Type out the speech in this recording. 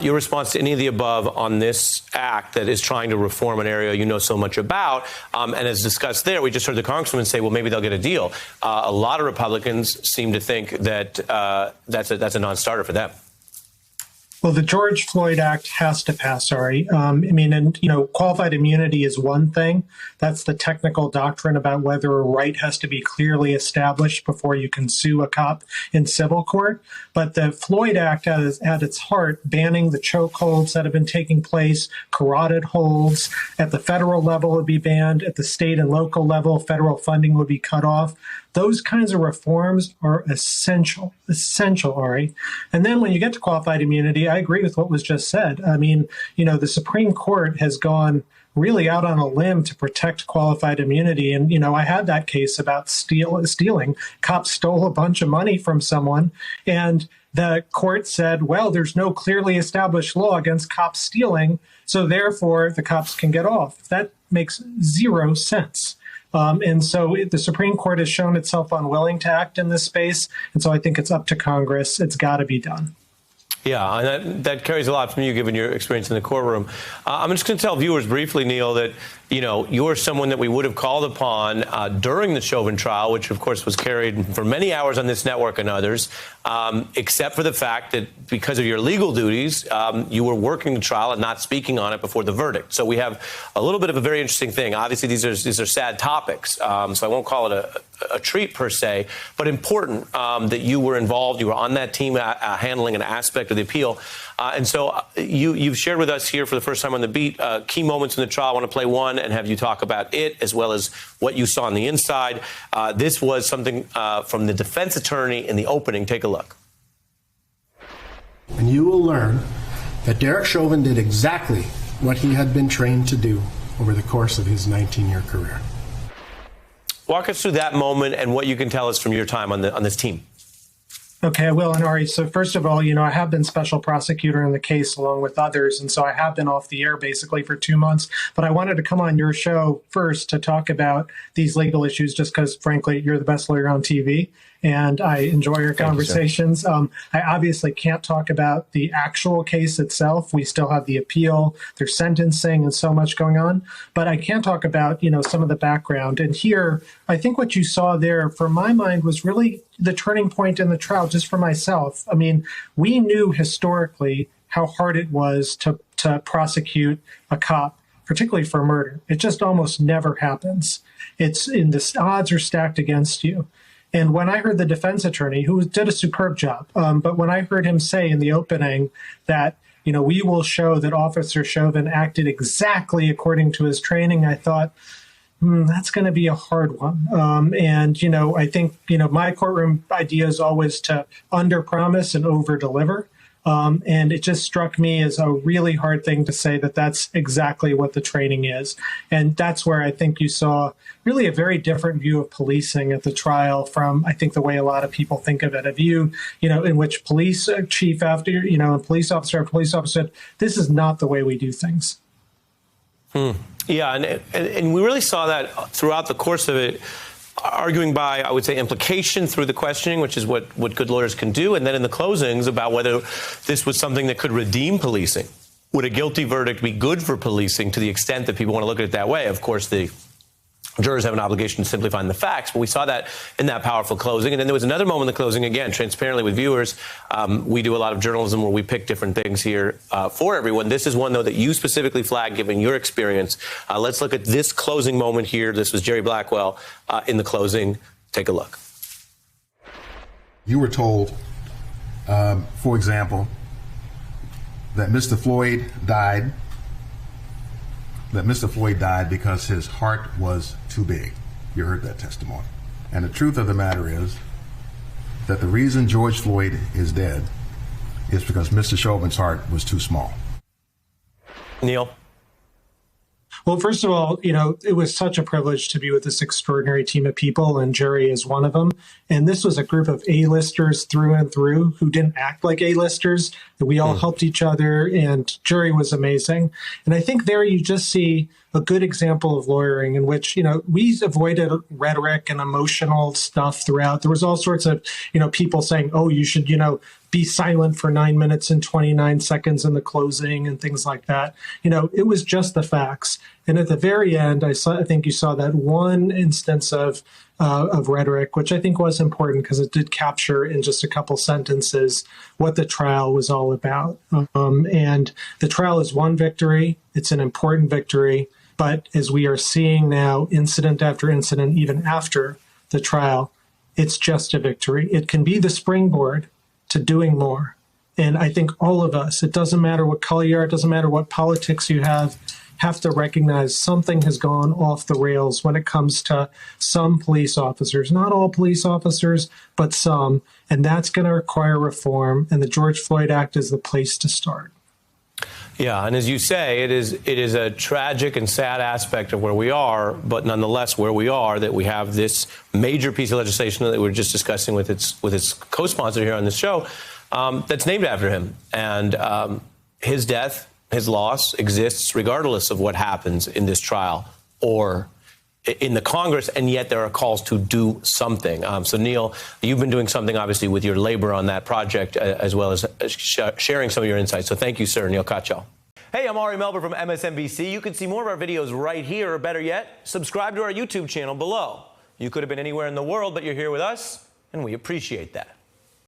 Your response to any of the above on this act that is trying to reform an area you know so much about, and as discussed there, we just heard the congressman say, well, maybe they'll get a deal. A lot of Republicans seem to think that that's a non-starter for them. Well, the George Floyd Act has to pass, Ari. Qualified immunity is one thing. That's the technical doctrine about whether a right has to be clearly established before you can sue a cop in civil court. But the Floyd Act has at its heart banning the chokeholds that have been taking place, carotid holds. At the federal level, it would be banned. At the state and local level, federal funding would be cut off. Those kinds of reforms are essential, Ari. And then when you get to qualified immunity, I agree with what was just said. I mean, the Supreme Court has gone really out on a limb to protect qualified immunity. And, I had that case about stealing. Cops stole a bunch of money from someone, and the court said, well, there's no clearly established law against cops stealing, so therefore the cops can get off. That makes zero sense. And so the Supreme Court has shown itself unwilling to act in this space. And so I think it's up to Congress. It's got to be done. Yeah, and that carries a lot from you, given your experience in the courtroom. I'm just going to tell viewers briefly, Neal, that, you're someone that we would have called upon during the Chauvin trial, which, of course, was carried for many hours on this network and others, except for the fact that because of your legal duties, you were working the trial and not speaking on it before the verdict. So we have a little bit of a very interesting thing. Obviously, these are sad topics, so I won't call it a treat per se, but important that you were involved. You were on that team handling an aspect of the appeal. And so you've shared with us here for the first time on The Beat key moments in the trial. I want to play one and have you talk about it as well as what you saw on the inside. This was something from the defense attorney in the opening. Take a look. And you will learn that Derek Chauvin did exactly what he had been trained to do over the course of his 19-year career. Walk us through that moment and what you can tell us from your time on this team. Okay, I will. And Ari, so first of all, I have been special prosecutor in the case along with others. And so I have been off the air basically for 2 months. But I wanted to come on your show first to talk about these legal issues, just because, frankly, you're the best lawyer on TV. And I enjoy your conversations. I obviously can't talk about the actual case itself. We still have the appeal, there's sentencing, and so much going on. But I can talk about, some of the background. And here, I think what you saw there, from my mind, was really the turning point in the trial, just for myself. I mean, we knew historically how hard it was to prosecute a cop, particularly for murder. It just almost never happens. The odds are stacked against you. And when I heard the defense attorney, who did a superb job, but when I heard him say in the opening that, we will show that Officer Chauvin acted exactly according to his training, I thought, that's going to be a hard one. I think, my courtroom idea is always to under-promise and over-deliver. And it just struck me as a really hard thing to say that that's exactly what the training is. And that's where I think you saw really a very different view of policing at the trial from, I think, the way a lot of people think of it. A view, in which police chief after, and police officer said, this is not the way we do things. Yeah, and we really saw that throughout the course of it, arguing by, I would say, implication through the questioning, which is what good lawyers can do, and then in the closings about whether this was something that could redeem policing. Would a guilty verdict be good for policing to the extent that people want to look at it that way? Of course, the jurors have an obligation to simply find the facts, but we saw that in that powerful closing. And then there was another moment in the closing, again, transparently with viewers. We do a lot of journalism where we pick different things here for everyone. This is one, though, that you specifically flagged, given your experience. Let's look at this closing moment here. This was Jerry Blackwell in the closing. Take a look. You were told, for example, that Mr. Floyd died because his heart was too big. You heard that testimony. And the truth of the matter is that the reason George Floyd is dead is because Mr. Chauvin's heart was too small. Neal? Well, first of all, it was such a privilege to be with this extraordinary team of people, and Jerry is one of them. And this was a group of A-listers through and through who didn't act like A-listers, that we all helped each other, and Jerry was amazing. And I think there you just see a good example of lawyering in which, we avoided rhetoric and emotional stuff throughout. There was all sorts of, people saying, oh, you should, be silent for 9 minutes and 29 seconds in the closing and things like that. It was just the facts. And at the very end, I think you saw that one instance of rhetoric, which I think was important because it did capture in just a couple sentences what the trial was all about. And the trial is one victory. It's an important victory. But as we are seeing now, incident after incident, even after the trial, it's just a victory. It can be the springboard to doing more. And I think all of us, it doesn't matter what color you are, it doesn't matter what politics you have to recognize something has gone off the rails when it comes to some police officers. Not all police officers, but some. And that's going to require reform. And the George Floyd Act is the place to start. Yeah, and as you say, it is a tragic and sad aspect of where we are, but nonetheless where we are, that we have this major piece of legislation that we were just discussing with its co-sponsor here on this show that's named after him. And his death, his loss exists regardless of what happens in this trial or in the Congress, and yet there are calls to do something. So, Neal, you've been doing something, obviously, with your labor on that project, as well as sharing some of your insights. So thank you, sir, Neal Katyal. Hey, I'm Ari Melber from MSNBC. You can see more of our videos right here, or better yet, subscribe to our YouTube channel below. You could have been anywhere in the world, but you're here with us, and we appreciate that.